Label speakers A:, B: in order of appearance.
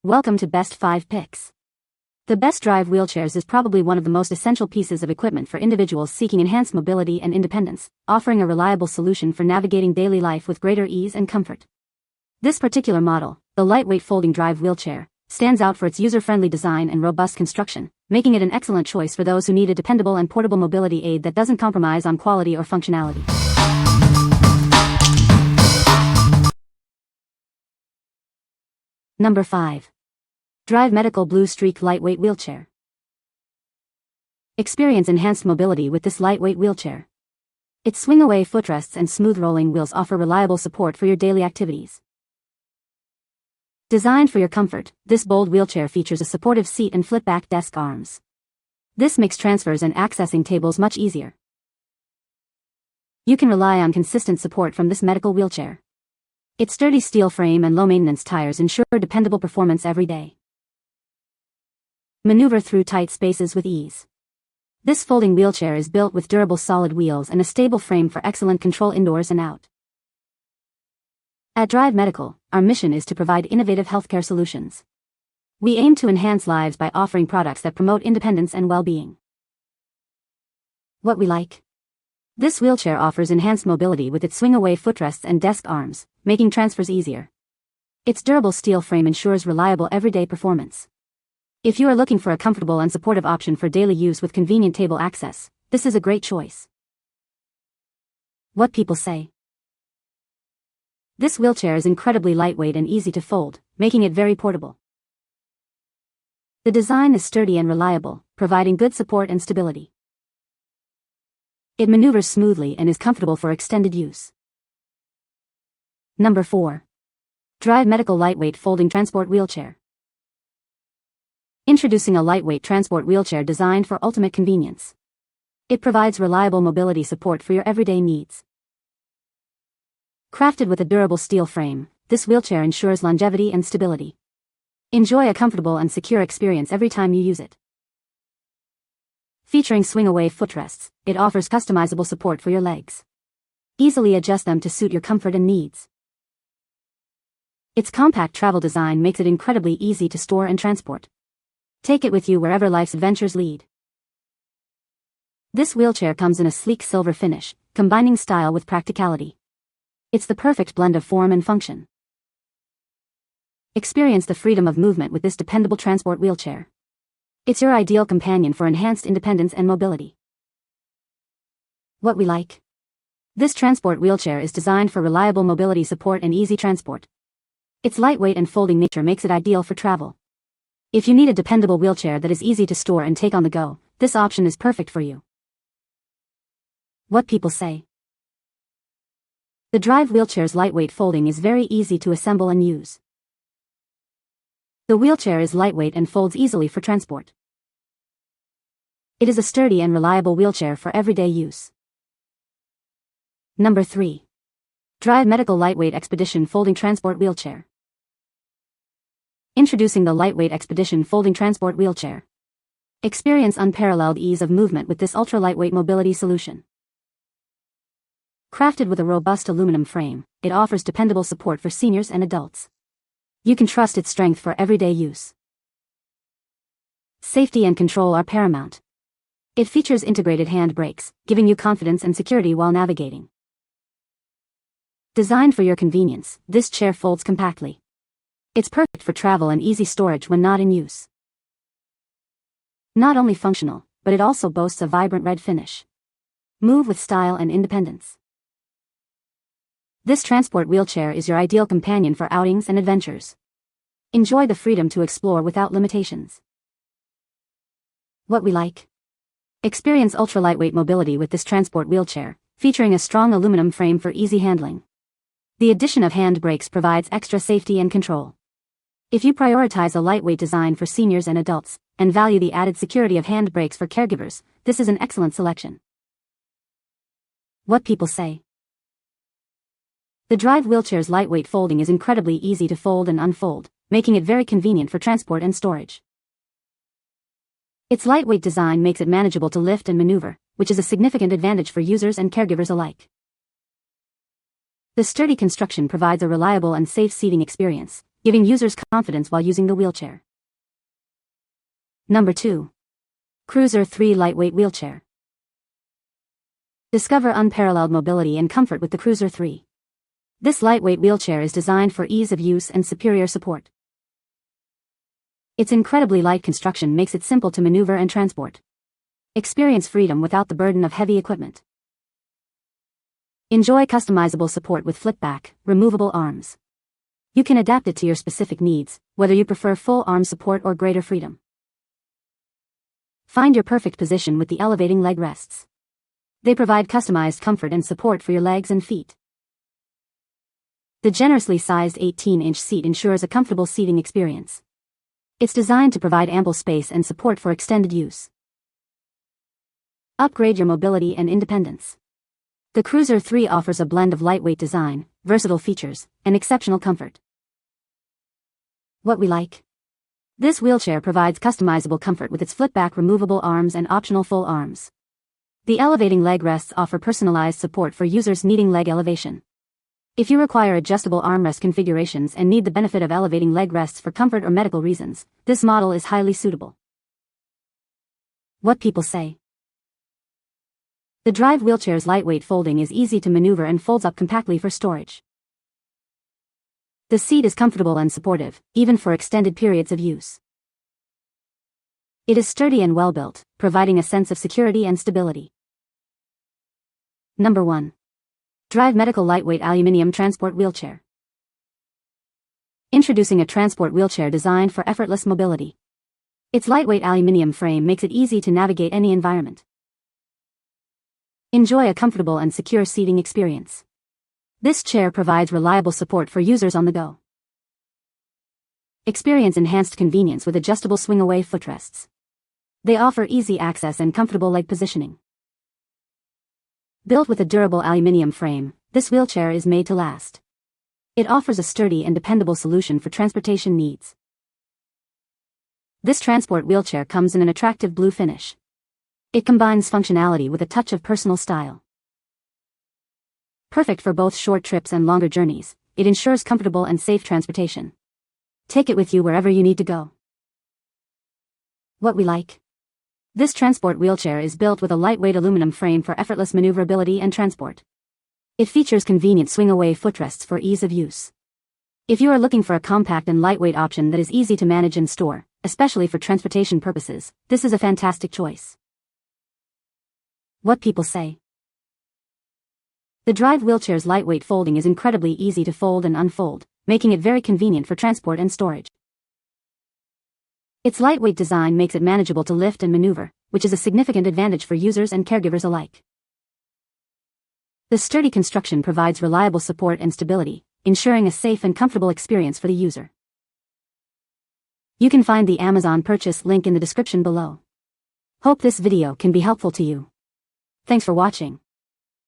A: Welcome to Best 5 Picks. The Best Drive Wheelchairs is probably one of the most essential pieces of equipment for individuals seeking enhanced mobility and independence, offering a reliable solution for navigating daily life with greater ease and comfort. This particular model, the lightweight folding drive wheelchair, stands out for its user-friendly design and robust construction, making it an excellent choice for those who need a dependable and portable mobility aid that doesn't compromise on quality or functionality. Number 5. Drive Medical Blue Streak Lightweight Wheelchair. Experience enhanced mobility with this lightweight wheelchair. Its swing-away footrests and smooth rolling wheels offer reliable support for your daily activities. Designed for your comfort, this bold wheelchair features a supportive seat and flip-back desk arms. This makes transfers and accessing tables much easier. You can rely on consistent support from this medical wheelchair. Its sturdy steel frame and low-maintenance tires ensure dependable performance every day. Maneuver through tight spaces with ease. This folding wheelchair is built with durable solid wheels and a stable frame for excellent control indoors and out. At Drive Medical, our mission is to provide innovative healthcare solutions. We aim to enhance lives by offering products that promote independence and well-being. What we like? This wheelchair offers enhanced mobility with its swing-away footrests and desk arms, making transfers easier. Its durable steel frame ensures reliable everyday performance. If you are looking for a comfortable and supportive option for daily use with convenient table access, this is a great choice. What people say. This wheelchair is incredibly lightweight and easy to fold, making it very portable. The design is sturdy and reliable, providing good support and stability. It maneuvers smoothly and is comfortable for extended use. Number 4. Drive Medical Lightweight Folding Transport Wheelchair. Introducing a lightweight transport wheelchair designed for ultimate convenience. It provides reliable mobility support for your everyday needs. Crafted with a durable steel frame, this wheelchair ensures longevity and stability. Enjoy a comfortable and secure experience every time you use it. Featuring swing-away footrests, it offers customizable support for your legs. Easily adjust them to suit your comfort and needs. Its compact travel design makes it incredibly easy to store and transport. Take it with you wherever life's adventures lead. This wheelchair comes in a sleek silver finish, combining style with practicality. It's the perfect blend of form and function. Experience the freedom of movement with this dependable transport wheelchair. It's your ideal companion for enhanced independence and mobility. What we like? This transport wheelchair is designed for reliable mobility support and easy transport. Its lightweight and folding nature makes it ideal for travel. If you need a dependable wheelchair that is easy to store and take on the go, this option is perfect for you. What people say. The Drive wheelchair's lightweight folding is very easy to assemble and use. The wheelchair is lightweight and folds easily for transport. It is a sturdy and reliable wheelchair for everyday use. Number 3. Drive Medical Lightweight Expedition Folding Transport Wheelchair. Introducing the Lightweight Expedition Folding Transport Wheelchair. Experience unparalleled ease of movement with this ultra-lightweight mobility solution. Crafted with a robust aluminum frame, it offers dependable support for seniors and adults. You can trust its strength for everyday use. Safety and control are paramount. It features integrated hand brakes, giving you confidence and security while navigating. Designed for your convenience, this chair folds compactly. It's perfect for travel and easy storage when not in use. Not only functional, but it also boasts a vibrant red finish. Move with style and independence. This transport wheelchair is your ideal companion for outings and adventures. Enjoy the freedom to explore without limitations. What we like? Experience ultra-lightweight mobility with this transport wheelchair, featuring a strong aluminum frame for easy handling. The addition of hand brakes provides extra safety and control. If you prioritize a lightweight design for seniors and adults, and value the added security of hand brakes for caregivers, this is an excellent selection. What people say. The Drive wheelchair's lightweight folding is incredibly easy to fold and unfold, making it very convenient for transport and storage. Its lightweight design makes it manageable to lift and maneuver, which is a significant advantage for users and caregivers alike. The sturdy construction provides a reliable and safe seating experience, giving users confidence while using the wheelchair. Number 2. Cruiser 3 Lightweight Wheelchair. Discover unparalleled mobility and comfort with the Cruiser 3. This lightweight wheelchair is designed for ease of use and superior support. Its incredibly light construction makes it simple to maneuver and transport. Experience freedom without the burden of heavy equipment. Enjoy customizable support with flip-back, removable arms. You can adapt it to your specific needs, whether you prefer full arm support or greater freedom. Find your perfect position with the elevating leg rests. They provide customized comfort and support for your legs and feet. The generously sized 18-inch seat ensures a comfortable seating experience. It's designed to provide ample space and support for extended use. Upgrade your mobility and independence. The Cruiser 3 offers a blend of lightweight design, versatile features, and exceptional comfort. What we like? This wheelchair provides customizable comfort with its flip-back removable arms and optional full arms. The elevating leg rests offer personalized support for users needing leg elevation. If you require adjustable armrest configurations and need the benefit of elevating leg rests for comfort or medical reasons, this model is highly suitable. What people say. The Drive wheelchair's lightweight folding is easy to maneuver and folds up compactly for storage. The seat is comfortable and supportive, even for extended periods of use. It is sturdy and well-built, providing a sense of security and stability. Number 1. Drive Medical Lightweight Aluminium Transport Wheelchair. Introducing a transport wheelchair designed for effortless mobility. Its lightweight aluminum frame makes it easy to navigate any environment. Enjoy a comfortable and secure seating experience. This chair provides reliable support for users on the go. Experience enhanced convenience with adjustable swing-away footrests. They offer easy access and comfortable leg positioning. Built with a durable aluminum frame, this wheelchair is made to last. It offers a sturdy and dependable solution for transportation needs. This transport wheelchair comes in an attractive blue finish. It combines functionality with a touch of personal style. Perfect for both short trips and longer journeys, it ensures comfortable and safe transportation. Take it with you wherever you need to go. What we like? This transport wheelchair is built with a lightweight aluminum frame for effortless maneuverability and transport. It features convenient swing-away footrests for ease of use. If you are looking for a compact and lightweight option that is easy to manage and store, especially for transportation purposes, this is a fantastic choice. What people say. The Drive wheelchair's lightweight folding is incredibly easy to fold and unfold, making it very convenient for transport and storage. Its lightweight design makes it manageable to lift and maneuver, which is a significant advantage for users and caregivers alike. The sturdy construction provides reliable support and stability, ensuring a safe and comfortable experience for the user. You can find the Amazon purchase link in the description below. Hope this video can be helpful to you. Thanks for watching.